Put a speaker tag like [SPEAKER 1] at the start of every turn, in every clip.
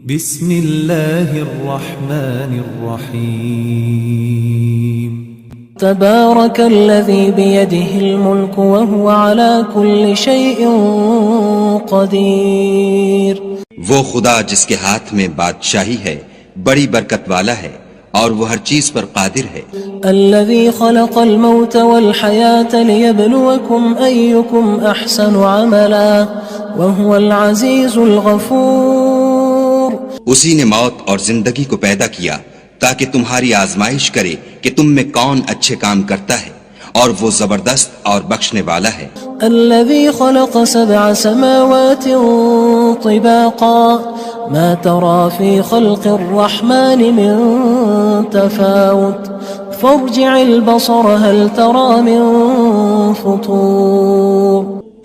[SPEAKER 1] بسم اللہ الرحمن الرحیم
[SPEAKER 2] تبارک الذی بیدہ الملک وهو على كل شیء قدیر۔
[SPEAKER 3] وہ خدا جس کے ہاتھ میں بادشاہی ہے بڑی برکت والا ہے اور وہ ہر چیز پر قادر ہے۔
[SPEAKER 2] الذی خلق الموت والحیاة لیبلوکم ایکم احسن عملا وهو العزیز الغفور۔
[SPEAKER 3] اسی نے موت اور زندگی کو پیدا کیا تاکہ تمہاری آزمائش کرے کہ تم میں کون اچھے کام کرتا ہے، اور وہ زبردست اور بخشنے والا ہے۔
[SPEAKER 2] الذي خلق 7 سماوات طباقا ما ترى في خلق الرحمن من تفاوت فارجع البصر هل ترى من فطور۔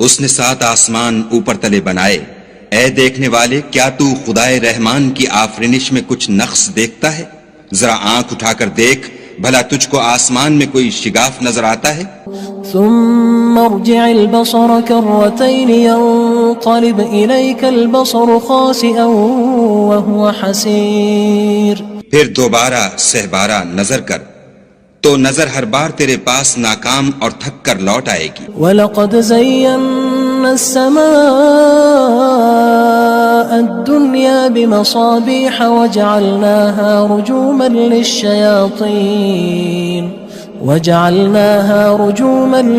[SPEAKER 3] اس نے 7 آسمان اوپر تلے بنائے، اے دیکھنے والے کیا تو خدائے رحمان کی آفرینش میں کچھ نقص دیکھتا ہے؟ ذرا آنکھ اٹھا کر دیکھ، بھلا تجھ کو آسمان میں کوئی شگاف نظر آتا ہے؟
[SPEAKER 2] ثم ارجع البصر كرتين ينقلب إليك البصر خاسئا وهو حسير۔
[SPEAKER 3] پھر دوبارہ سہبارہ نظر کر تو نظر ہر بار تیرے پاس ناکام اور تھک کر لوٹ آئے گی۔
[SPEAKER 2] وَلَقَدْ زَيَّنَّا السَّمَاءَ الدُّنْيَا بِمَصَابِيحَ وَجَعَلْنَاهَا رُجُومًا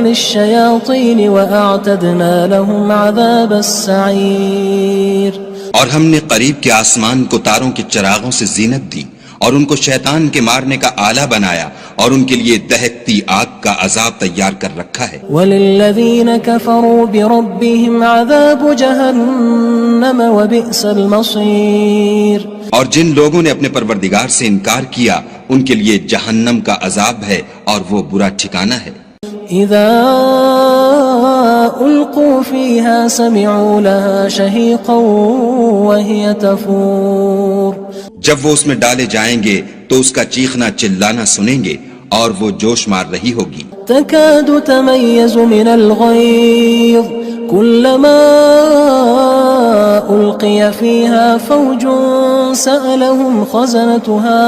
[SPEAKER 2] لِلشَّيَاطِينِ وَأَعْتَدْنَا لَهُمْ عَذَابَ السَّعِيرِ۔
[SPEAKER 3] اور ہم نے قریب کے آسمان کو تاروں کے چراغوں سے زینت دی اور ان کو شیطان کے مارنے کا آلہ بنایا، اور ان کے لیے دہکتی آگ کا عذاب تیار کر رکھا ہے۔
[SPEAKER 2] وَلِلَّذِينَ كَفَرُوا بِرَبِّهِمْ عَذَابُ جَهَنَّمَ وَبِئْسَ الْمَصِيرُ۔
[SPEAKER 3] اور جن لوگوں نے اپنے پروردگار سے انکار کیا ان کے لیے جہنم کا عذاب ہے اور وہ برا ٹھکانہ ہے۔
[SPEAKER 2] اذا القوا فيها سمعوا لها شهيقا وهي تفور۔
[SPEAKER 3] جب وہ اس میں ڈالے جائیں گے تو اس کا چیخنا چلانا سنیں گے اور وہ جوش مار رہی ہوگی۔
[SPEAKER 2] تكاد تميز من الغيظ كلما ألقي فيها فوج سألهم خزنتها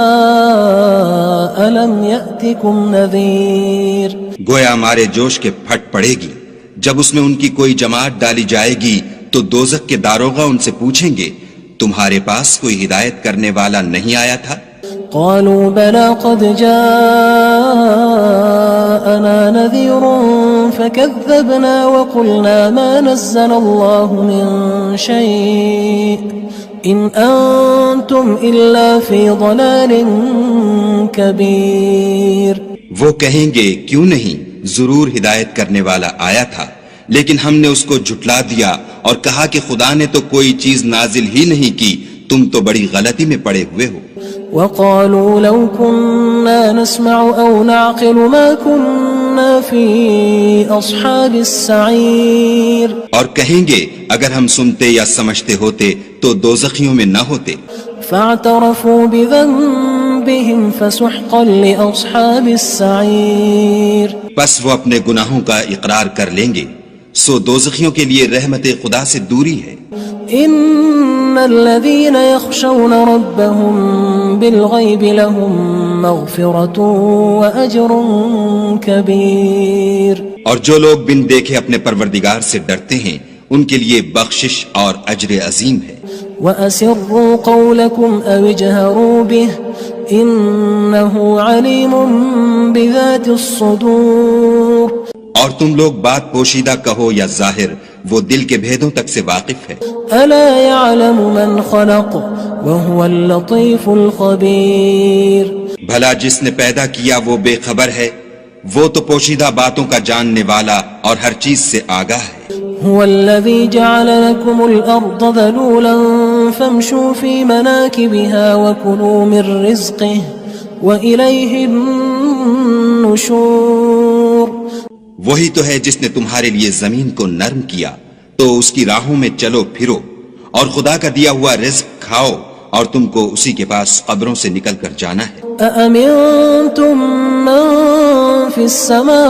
[SPEAKER 2] ألم يأتكم نذير۔
[SPEAKER 3] گویا مارے جوش کے پھٹ پڑے گی، جب اس میں ان کی کوئی جماعت ڈالی جائے گی تو دوزخ کے داروغہ ان سے پوچھیں گے تمہارے پاس کوئی ہدایت کرنے والا نہیں آیا تھا؟
[SPEAKER 2] قالوا بلى قد جاءنا نذير فكذبنا وقلنا ما نزل الله من شيء إن أنتم إلا في ضلال كبير۔
[SPEAKER 3] وہ کہیں گے کیوں نہیں، ضرور ہدایت کرنے والا آیا تھا، لیکن ہم نے اس کو جھٹلا دیا اور کہا کہ خدا نے تو کوئی چیز نازل ہی نہیں کی، تم تو بڑی غلطی میں پڑے ہوئے ہو۔
[SPEAKER 2] وقالوا لو كنا نسمع أو نعقل ما كنا في أصحاب السعير۔
[SPEAKER 3] اور کہیں گے اگر ہم سنتے یا سمجھتے ہوتے تو دوزخیوں میں نہ ہوتے۔
[SPEAKER 2] فاعترفوا بذنبهم فسحقا لأصحاب السعير۔
[SPEAKER 3] بس وہ اپنے گناہوں کا اقرار کر لیں گے، سو دوزخیوں کے لیے رحمت خدا سے دوری ہے۔
[SPEAKER 2] ان الذين يخشون ربهم بالغيب لهم مغفرة واجر كبير۔
[SPEAKER 3] اور جو لوگ بن دیکھے اپنے پروردگار سے ڈرتے ہیں ان کے لیے بخشش اور اجر عظیم ہے۔
[SPEAKER 2] واسروا قولكم او اجهروا به انه عليم بذات الصدور۔
[SPEAKER 3] اور تم لوگ بات پوشیدہ کہو یا ظاہر، وہ دل کے بھیدوں تک سے واقف ہے۔
[SPEAKER 2] الا يعلم من خلق وهو اللطيف الخبير۔
[SPEAKER 3] بھلا جس نے پیدا کیا وہ بے خبر ہے، وہ تو پوشیدہ باتوں کا جاننے والا اور ہر چیز سے آگاہ ہے۔
[SPEAKER 2] هو الذي جعل لكم الأرض ذلولا فامشوا في مناكبها وكلوا من رزقه وإليه النشور۔
[SPEAKER 3] وہی تو ہے جس نے تمہارے لیے زمین کو نرم کیا تو اس کی راہوں میں چلو پھرو، اور خدا کا دیا ہوا رزق کھاؤ، اور تم کو اسی کے پاس قبروں سے نکل کر جانا ہے۔
[SPEAKER 2] أأمنتم من في السماء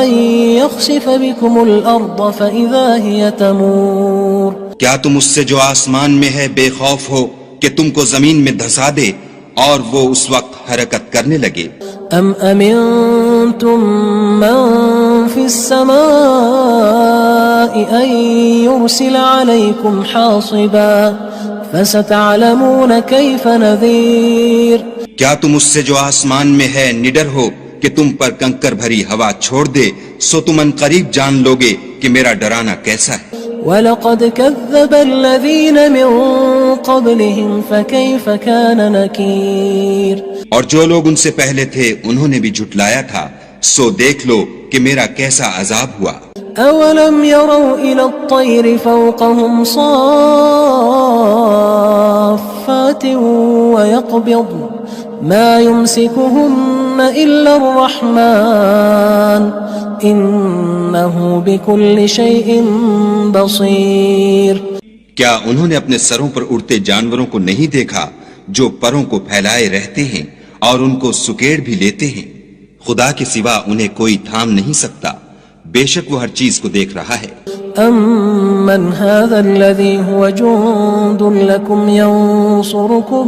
[SPEAKER 2] أن يخسف بكم الأرض فإذا هي تمور۔
[SPEAKER 3] کیا تم اس سے جو آسمان میں ہے بے خوف ہو کہ تم کو زمین میں دھسا دے اور وہ اس وقت حرکت کرنے لگے؟
[SPEAKER 2] ام امنتم من في السماء ان يرسل عليكم حاصبا فستعلمون كيف نذير.
[SPEAKER 3] کیا تم اس سے جو آسمان میں ہے نڈر ہو کہ تم پر کنکر بھری ہوا چھوڑ دے، سو تم ان قریب جان لوگے کہ میرا ڈرانا کیسا ہے.
[SPEAKER 2] وَلَقَدْ كَذَّبَ الَّذِينَ مِن قَبْلِهِمْ فَكَيْفَ كَانَ نَكِيرٌ.
[SPEAKER 3] اور جو لوگ ان سے پہلے تھے انہوں نے بھی جھٹلایا تھا، سو دیکھ لو کہ میرا کیسا عذاب ہوا.
[SPEAKER 2] أَوَلَمْ يَرَوْا إِلَى الطَّيْرِ فَوْقَهُمْ صَافَّاتٍ وَيَقْبِضْنَ مَا يُمْسِكُهُنَّ إِلَّا الرَّحْمَنُ إِنَّهُ بِكُلِّ شَيْءٍ بَصِيرٌ.
[SPEAKER 3] کیا انہوں نے اپنے سروں پر اڑتے جانوروں کو نہیں دیکھا جو پروں کو پھیلائے رہتے ہیں اور ان کو سکیڑ بھی لیتے ہیں؟ خدا کے سوا انہیں کوئی تھام نہیں سکتا، بے شک وہ ہر چیز کو دیکھ رہا ہے.
[SPEAKER 2] أَمَّنْ هَذَا الَّذِي هُوَ جُندٌ لَكُمْ يَنصُرُكُم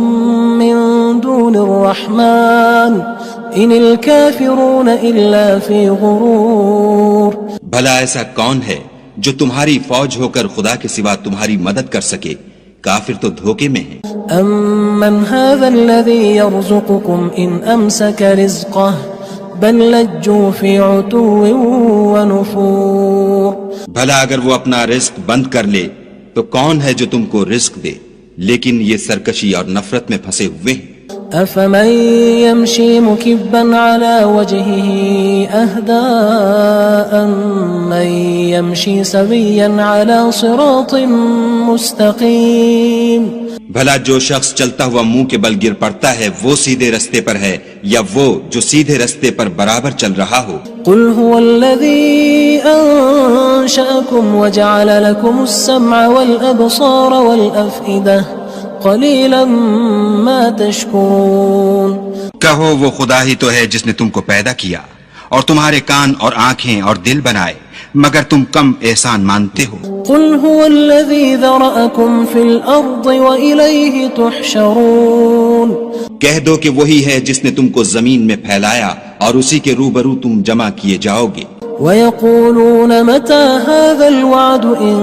[SPEAKER 2] مِّن دُونِ الرَّحْمَنِ إِنِ الْكَافِرُونَ إِلَّا فِي غُرُورٍ.
[SPEAKER 3] بھلا ایسا کون ہے جو تمہاری فوج ہو کر خدا کے سوا تمہاری مدد کر سکے؟ کافر تو دھوکے میں ہیں.
[SPEAKER 2] أَمَّنْ هَذَا الَّذِي يَرْزُقُكُمْ إِنْ أَمْسَكَ رِزْقَهُ بَلْ لَجُّوا فِي عُتُوٍّ وَنُفُورٍ.
[SPEAKER 3] بھلا اگر وہ اپنا رزق بند کر لے تو کون ہے جو تم کو رزق دے؟ لیکن یہ سرکشی اور نفرت میں پھنسے ہوئے ہیں.
[SPEAKER 2] أَفَمَن يَمْشِي مُكِبًّا عَلَى وَجْهِهِ أَهْدَىٰ أَمَّن يَمْشِي سَوِيًّا عَلَى صِرَاطٍ مُّسْتَقِيمٍ.
[SPEAKER 3] بھلا جو شخص چلتا ہوا منہ کے بل گر پڑتا ہے وہ سیدھے رستے پر ہے یا وہ جو سیدھے رستے پر برابر چل رہا ہو؟
[SPEAKER 2] قُلْ هُوَ الَّذِي أَنشَأَكُمْ وَجَعَلَ لَكُمُ السَّمْعَ وَالْأَبْصَارَ وَالْأَفْئِدَةَ قَلِيلًا مَا تَشْكُرُونَ.
[SPEAKER 3] کہو وہ خدا ہی تو ہے جس نے تم کو پیدا کیا اور تمہارے کان اور آنکھیں اور دل بنائے، مگر تم کم احسان مانتے ہو.
[SPEAKER 2] قُلْ هُوَ الَّذِي ذَرَأَكُمْ فِي الْأَرْضِ وَإِلَيْهِ تُحْشَرُونَ.
[SPEAKER 3] کہہ دو کہ وہی ہے جس نے تم کو زمین میں پھیلایا اور اسی کے روبرو تم جمع کیے جاؤ گے.
[SPEAKER 2] وَيَقُولُونَ مَتَى هَذَا الْوَعْدُ إِن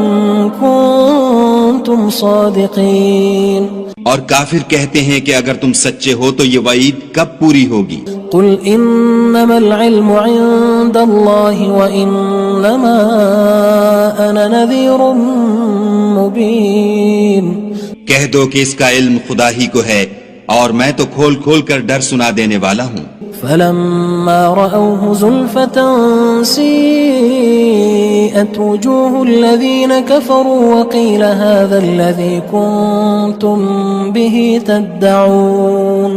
[SPEAKER 2] كُنتُمْ صَادِقِينَ.
[SPEAKER 3] اور کافر کہتے ہیں کہ اگر تم سچے ہو تو یہ وعید کب پوری ہوگی؟
[SPEAKER 2] قُلْ إِنَّمَا الْعِلْمُ عِندَ اللَّهِ وَإِنَّمَا أَنَا نَذِيرٌ مُّبِينٌ.
[SPEAKER 3] کہہ دو کہ اس کا علم خدا ہی کو ہے اور میں تو کھول کھول کر ڈر سنا دینے والا ہوں.
[SPEAKER 2] فَلَمَّا رَأَوْهُ زُلْفَةً سِيئَتْ وُجُوهُ الَّذِينَ كَفَرُوا وَقِيلَ هَذَا الَّذِي كُنتُم بِهِ تَدَّعُونَ.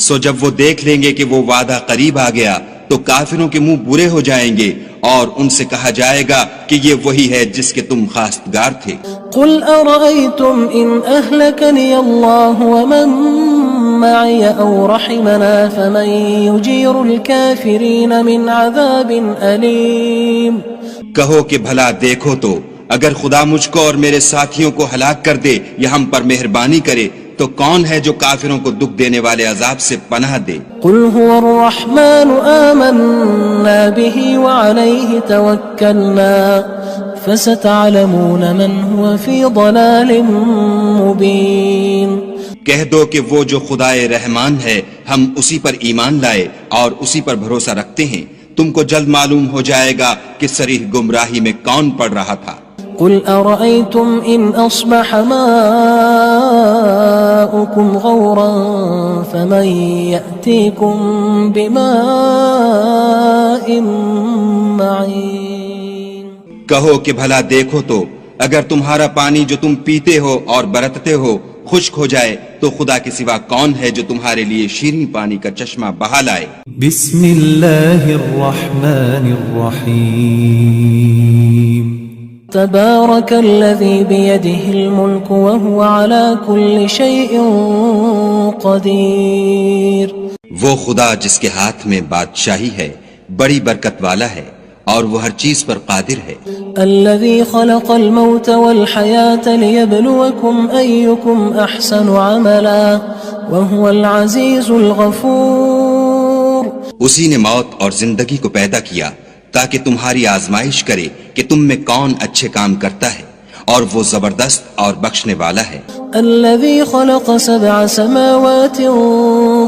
[SPEAKER 3] سو جب وہ دیکھ لیں گے کہ وہ وعدہ قریب آ گیا تو کافروں کے منہ برے ہو جائیں گے اور ان سے کہا جائے گا کہ یہ وہی ہے جس کے تم خواستگار تھے.
[SPEAKER 2] قُلْ أَرَأَيْتُمْ إِنْ أَهْلَكَنِيَ اللَّهُ وَمَن مَّعِيَ أَوْ رَحِمَنَا فَمَن يُجِيرُ الْكَافِرِينَ مِنْ عَذَابٍ أَلِيمٍ.
[SPEAKER 3] کہو کہ بھلا دیکھو تو اگر خدا مجھ کو اور میرے ساتھیوں کو ہلاک کر دے یا ہم پر مہربانی کرے تو کون ہے جو کافروں کو دکھ دینے والے عذاب سے پناہ دے؟
[SPEAKER 2] قُلْ هُوَ الرَّحْمَنُ آمَنَّا بِهِ وَعَلَيْهِ تَوَكَّلْنَا فَسَتَعْلَمُونَ مَنْ هُوَ فِي ضَلَالٍ مُّبِينٍ.
[SPEAKER 3] کہہ دو کہ وہ جو خدائے رحمان ہے ہم اسی پر ایمان لائے اور اسی پر بھروسہ رکھتے ہیں، تم کو جلد معلوم ہو جائے گا کہ صریح گمراہی میں کون پڑ رہا تھا.
[SPEAKER 2] قُلْ أَرَأَيْتُمْ إِنْ أَصْبَحَ مَاؤُكُمْ غَوْرًا فَمَن يَأْتِيكُم بِمَاءٍ مَّعِينٍ.
[SPEAKER 3] کہو کہ بھلا دیکھو تو اگر تمہارا پانی جو تم پیتے ہو اور برتتے ہو خشک ہو جائے تو خدا کے سوا کون ہے جو تمہارے لیے شیریں پانی کا چشمہ بہا لائے.
[SPEAKER 1] بسم اللہ الرحمن الرحیم.
[SPEAKER 2] تبارك الذي بيده الملك وهو على كل شيء قدير.
[SPEAKER 3] وہ خدا جس کے ہاتھ میں بادشاہی ہے بڑی برکت والا ہے اور وہ ہر چیز پر قادر ہے.
[SPEAKER 2] الذي خلق الموت والحياة ليبلوكم أيكم أحسن عملا وهو العزيز الغفور.
[SPEAKER 3] اسی نے موت اور زندگی کو پیدا کیا تاکہ تمہاری آزمائش کرے کہ تم میں کون اچھے کام کرتا ہے، اور وہ زبردست اور بخشنے والا ہے.
[SPEAKER 2] الذي خلق 7 سماوات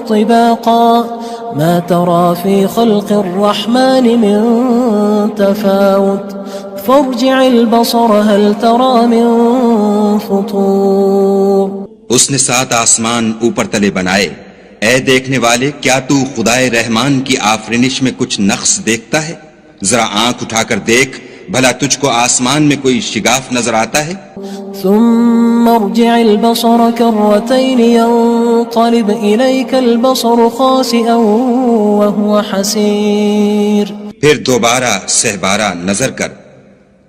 [SPEAKER 2] طباقا ما ترى في خلق الرحمن من تفاوت فارجع البصر هل ترى من فطور.
[SPEAKER 3] اس نے 7 آسمان اوپر تلے بنائے. اے دیکھنے والے، کیا تو خدائے رحمان کی آفرینش میں کچھ نقص دیکھتا ہے؟ ذرا آنکھ اٹھا کر دیکھ، بھلا تجھ کو آسمان میں کوئی شگاف نظر آتا ہے؟
[SPEAKER 2] ثم ارجع البصر كرتين ينقلب إليك البصر خاسئا وهو حسير.
[SPEAKER 3] پھر دوبارہ سہبارہ نظر کر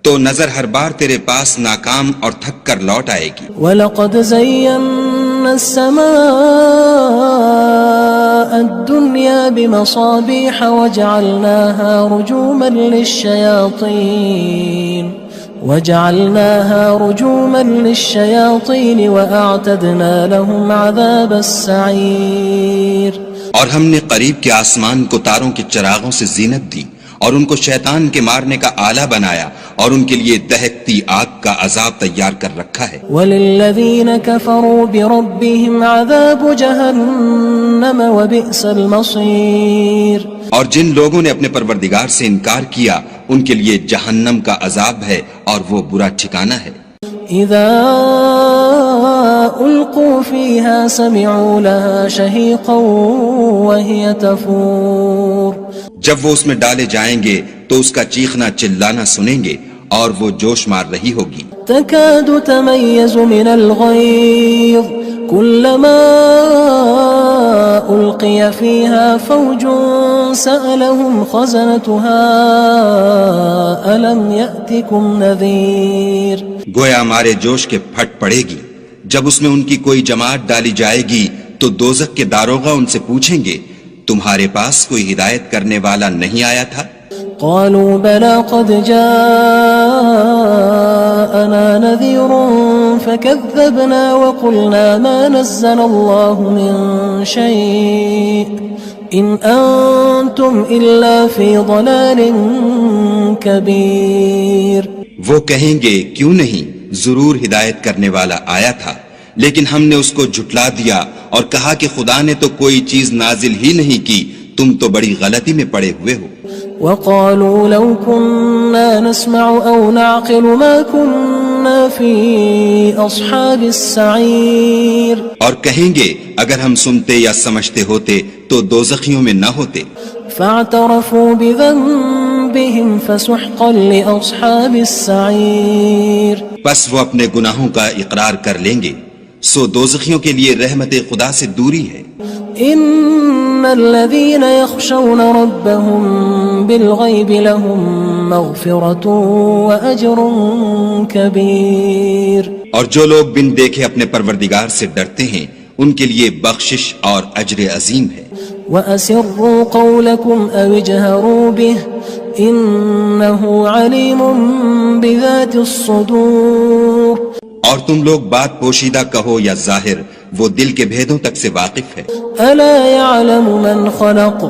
[SPEAKER 3] تو نظر ہر بار تیرے پاس ناکام اور تھک کر لوٹ آئے گی.
[SPEAKER 2] وَلَقَدْ زَيَّنَّا السَّمَاءَ الدُّنْيَا بِمَصَابِيحَ وَجَعَلْنَاهَا رُجُومًا لِلشَّيَاطِينِ وَأَعْتَدْنَا لَهُمْ عَذَابَ السَّعِيرِ.
[SPEAKER 3] اور ہم نے قریب کے آسمان کو تاروں کے چراغوں سے زینت دی اور ان کو شیطان کے مارنے کا آلہ بنایا، اور ان کے لیے دہکتی آگ کا عذاب تیار کر رکھا ہے.
[SPEAKER 2] وَلِلَّذِينَ كَفَرُوا بِرَبِّهِمْ عَذَابُ جَهَنَّمَ وَبِئْسَ الْمَصِيرُ.
[SPEAKER 3] اور جن لوگوں نے اپنے پروردگار سے انکار کیا ان کے لیے جہنم کا عذاب ہے اور وہ برا ٹھکانہ ہے.
[SPEAKER 2] اذا القوا فيها سمعوا لها شهيقا وهي تفور.
[SPEAKER 3] جب وہ اس میں ڈالے جائیں گے تو اس کا چیخنا چلانا سنیں گے اور وہ جوش مار رہی ہوگی.
[SPEAKER 2] تكاد تميز من الغيظ كلما ألقي فيها فوج سألهم خزنتها ألم يأتكم نذير.
[SPEAKER 3] گویا ہمارے جوش کے پھٹ پڑے گی. جب اس میں ان کی کوئی جماعت ڈالی جائے گی تو دوزخ کے داروغہ ان سے پوچھیں گے تمہارے پاس کوئی ہدایت کرنے والا نہیں آیا تھا؟
[SPEAKER 2] قالوا بلى قد جاءنا نذير فكذبنا وقلنا ما نزل الله من شيء إن أنتم إلا في ضلال كبير.
[SPEAKER 3] وہ کہیں گے کیوں نہیں، ضرور ہدایت کرنے والا آیا تھا، لیکن ہم نے اس کو جھٹلا دیا اور کہا کہ خدا نے تو کوئی چیز نازل ہی نہیں کی، تم تو بڑی غلطی میں پڑے ہوئے ہو.
[SPEAKER 2] وقالوا لو كنا نسمع أو نعقل ما كنا في أصحاب السعير.
[SPEAKER 3] اور کہیں گے اگر ہم سنتے یا سمجھتے ہوتے تو دوزخیوں میں نہ ہوتے.
[SPEAKER 2] فاعترفوا بذنبهم فسحقا لأصحاب السعير.
[SPEAKER 3] بس وہ اپنے گناہوں کا اقرار کر لیں گے، سو دوزخیوں کے لیے رحمت خدا سے دوری ہے.
[SPEAKER 2] ان الذين يخشون ربهم بالغيب لهم مغفرة واجر كبير.
[SPEAKER 3] اور جو لوگ بن دیکھے اپنے پروردگار سے ڈرتے ہیں ان کے لیے بخشش اور اجر عظیم ہے.
[SPEAKER 2] وَأَسِرُّوا قَوْلَكُمْ أَوِ اجْهَرُوا بِهِ إِنَّهُ عَلِيمٌ بِذَاتِ الصُّدُورِ.
[SPEAKER 3] اور تم لوگ بات پوشیدہ کہو یا ظاہر، وہ دل کے بھیدوں تک سے واقف ہے.
[SPEAKER 2] أَلَا يَعْلَمُ مَنْ خَلَقَ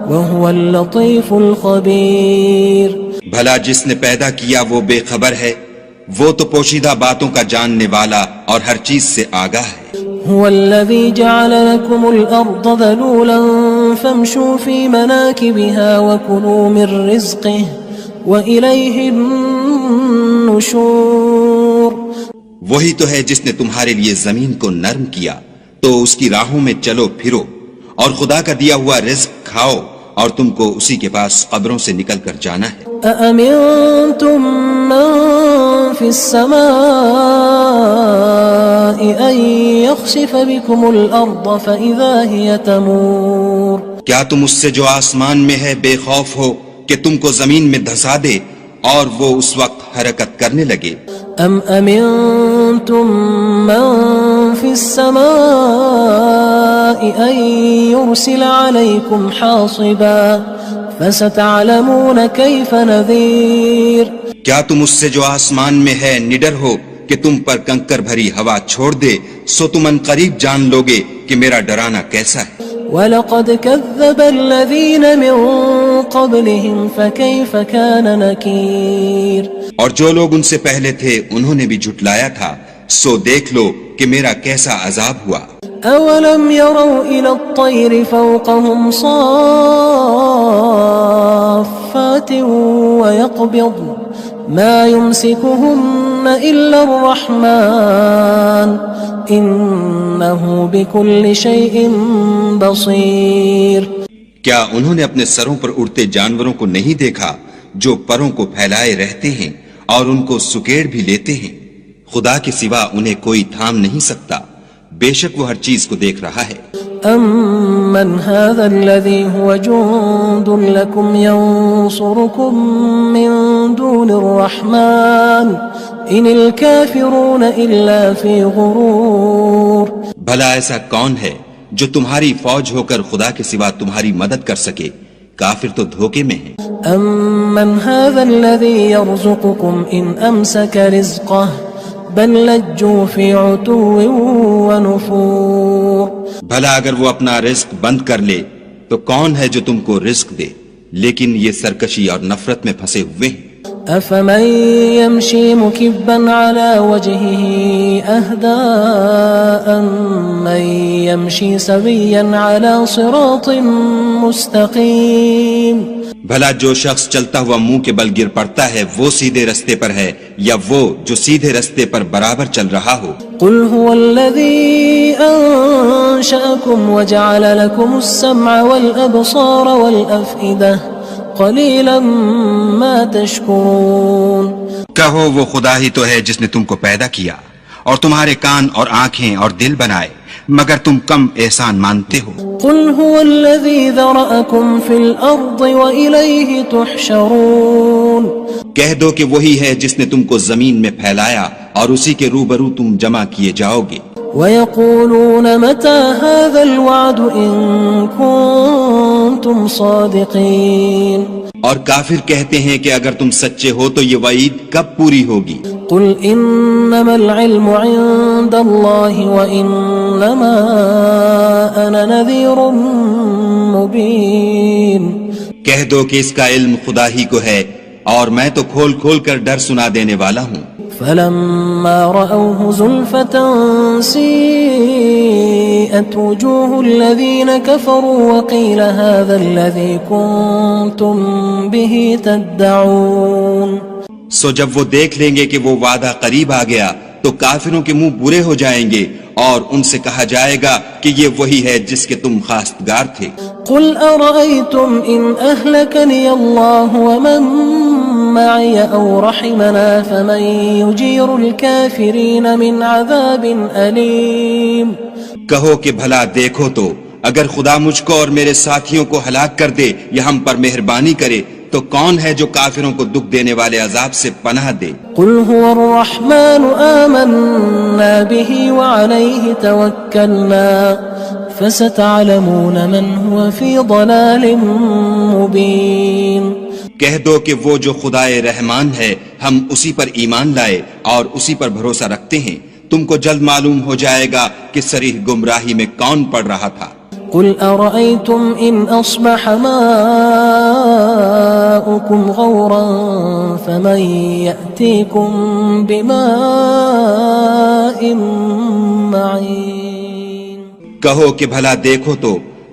[SPEAKER 2] وَهُوَ اللَّطِيفُ الْخَبِيرُ.
[SPEAKER 3] بھلا جس نے پیدا کیا وہ بے خبر ہے، وہ تو پوشیدہ باتوں کا جاننے والا اور ہر چیز سے آگاہ ہے.
[SPEAKER 2] هو الذي جعل لكم الأرض ذلولا فامشوا في مناكبها وكلوا من رزقه وإليه النشور.
[SPEAKER 3] وہی تو ہے جس نے تمہارے لیے زمین کو نرم کیا تو اس کی راہوں میں چلو پھرو اور خدا کا دیا ہوا رزق کھاؤ اور تم کو اسی کے پاس قبروں سے نکل کر جانا ہے.
[SPEAKER 2] أأمنتم من في السماء أن يخسف بكم الأرض فإذا هي تمور.
[SPEAKER 3] کیا تم اس سے جو آسمان میں ہے بے خوف ہو کہ تم کو زمین میں دھسا دے اور وہ اس وقت حرکت کرنے لگے؟
[SPEAKER 2] ام امنتم من في السماء ان يرسل عليكم حاصبا فستعلمون كيف نذير
[SPEAKER 3] کیا تم اس سے جو آسمان میں ہے نڈر ہو کہ تم پر کنکر بھری ہوا چھوڑ دے؟ سو تم ان قریب جان لوگے کہ میرا ڈرانا کیسا ہے۔
[SPEAKER 2] وَلَقَدْ كَذَّبَ الَّذِينَ مِن قَبْلِهِمْ فَكَيْفَ كَانَ نَكِيرٌ
[SPEAKER 3] اور جو لوگ ان سے پہلے تھے انہوں نے بھی جھٹلایا تھا، سو دیکھ لو کہ میرا کیسا عذاب ہوا۔
[SPEAKER 2] أَوَلَمْ يَرَوْا إِلَى الطَّيْرِ فَوْقَهُمْ صَافَّاتٍ وَيَقْبِضْنَ مَا يُمْسِكُهُنَّ إِلَّا الرَّحْمَنُ إِنَّهُ بِكُلِّ شَيْءٍ بَصِيرٌ
[SPEAKER 3] کیا انہوں نے اپنے سروں پر اڑتے جانوروں کو نہیں دیکھا جو پروں کو پھیلائے رہتے ہیں اور ان کو سکیڑ بھی لیتے ہیں؟ خدا کے سوا انہیں کوئی تھام نہیں سکتا، بے شک وہ ہر چیز کو دیکھ رہا ہے۔
[SPEAKER 2] أَمَّنْ هَذَا الَّذِي هُوَ جُندٌ لَكُمْ يَنصُرُكُم مِّن دُونِ الرَّحْمَنِ إِنِ الْكَافِرُونَ إِلَّا فِي غُرُورٍ
[SPEAKER 3] بھلا ایسا کون ہے جو تمہاری فوج ہو کر خدا کے سوا تمہاری مدد کر سکے؟ کافر تو دھوکے میں ہیں۔
[SPEAKER 2] أَمَّنْ هَذَا الَّذِي يَرْزُقُكُمْ إِنْ أَمْسَكَ رِزْقَهُ بَلْ لَجُّوا فِي عُتُوٍّ وَنُفُورٍ
[SPEAKER 3] بھلا اگر وہ اپنا رزق بند کر لے تو کون ہے جو تم کو رزق دے؟ لیکن یہ سرکشی اور نفرت میں پھنسے ہوئے ہیں۔
[SPEAKER 2] أَفَمَن يَمْشِي مُكِبًّا عَلَى وَجْهِهِ أَهْدَىٰ أَمَّن يَمْشِي سَوِيًّا عَلَى صِرَاطٍ مُّسْتَقِيمٍ
[SPEAKER 3] بھلا جو شخص چلتا ہوا منہ کے بل گر پڑتا ہے وہ سیدھے رستے پر ہے یا وہ جو سیدھے رستے پر برابر چل رہا ہو؟
[SPEAKER 2] قُلْ هُوَ الَّذِي أَنشَأَكُمْ وَجَعَلَ لَكُمُ السَّمْعَ وَالْأَبْصَارَ وَالْأَفْئِدَةَ قَلِيلًا مَا تَشْكُرُونَ
[SPEAKER 3] کہو وہ خدا ہی تو ہے جس نے تم کو پیدا کیا اور تمہارے کان اور آنکھیں اور دل بنائے، مگر تم کم احسان مانتے ہو۔
[SPEAKER 2] قُلْ هُوَ الَّذِي ذَرَأَكُمْ فِي الْأَرْضِ وَإِلَيْهِ تُحْشَرُونَ
[SPEAKER 3] کہہ دو کہ وہی ہے جس نے تم کو زمین میں پھیلایا اور اسی کے روبرو تم جمع کیے جاؤ گے۔
[SPEAKER 2] وَيَقُولُونَ مَتَى هَذَا الْوَعْدُ إِن كُنتُمْ صَادِقِينَ
[SPEAKER 3] اور کافر کہتے ہیں کہ اگر تم سچے ہو تو یہ وعید کب پوری ہوگی؟
[SPEAKER 2] قُلْ إِنَّمَا الْعِلْمُ عِندَ اللَّهِ وَإِنَّمَا أَنَا نَذِيرٌ مُّبِينٌ
[SPEAKER 3] کہہ دو کہ اس کا علم خدا ہی کو ہے اور میں تو کھول کھول کر ڈر سنا دینے والا ہوں۔
[SPEAKER 2] فَلَمَّا رَأَوْهُ زُلْفَةً سِيئَتْ وُجُوهُ الَّذِينَ كَفَرُوا وَقِيلَ هَذَا الَّذِي كُنتُم بِهِ تَدَّعُونَ
[SPEAKER 3] سو جب وہ دیکھ لیں گے کہ وہ وعدہ قریب آ گیا تو کافروں کے منہ برے ہو جائیں گے اور ان سے کہا جائے گا کہ یہ وہی ہے جس کے تم خواستگار تھے۔
[SPEAKER 2] قُلْ أَرَأَيْتُمْ إِنْ أَهْلَكَنِيَ اللَّهُ وَمَن مَّعِيَ أَوْ رَحِمَنَا فَمَن يُجِيرُ الْكَافِرِينَ مِنْ عَذَابٍ أَلِيمٍ
[SPEAKER 3] کہو کہ بھلا دیکھو تو اگر خدا مجھ کو اور میرے ساتھیوں کو ہلاک کر دے یا ہم پر مہربانی کرے تو کون ہے جو کافروں کو دکھ دینے والے عذاب سے پناہ دے؟
[SPEAKER 2] قُلْ هُوَ الرَّحْمَنُ آمَنَّا بِهِ وَعَلَيْهِ تَوَكَّلْنَا فَسَتَعْلَمُونَ مَنْ هُوَ فِي ضَلَالٍ مُّبِينٍ
[SPEAKER 3] کہہ دو کہ وہ جو خدائے رحمان ہے ہم اسی پر ایمان لائے اور اسی پر بھروسہ رکھتے ہیں، تم کو جلد معلوم ہو جائے گا کہ صریح گمراہی میں کون پڑ رہا تھا۔
[SPEAKER 2] قُلْ أَرَأَيْتُمْ إِنْ أَصْبَحَ مَاؤُكُمْ غَوْرًا فَمَن يَأْتِيكُم بِمَاءٍ مَّعِينٍ
[SPEAKER 3] کہو کہ بھلا دیکھو تو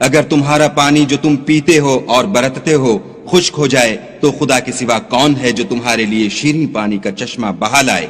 [SPEAKER 3] اگر تمہارا پانی جو تم پیتے ہو اور برتتے ہو خشک ہو جائے تو خدا کے سوا کون ہے جو تمہارے لیے شیریں پانی کا چشمہ بہا لائے؟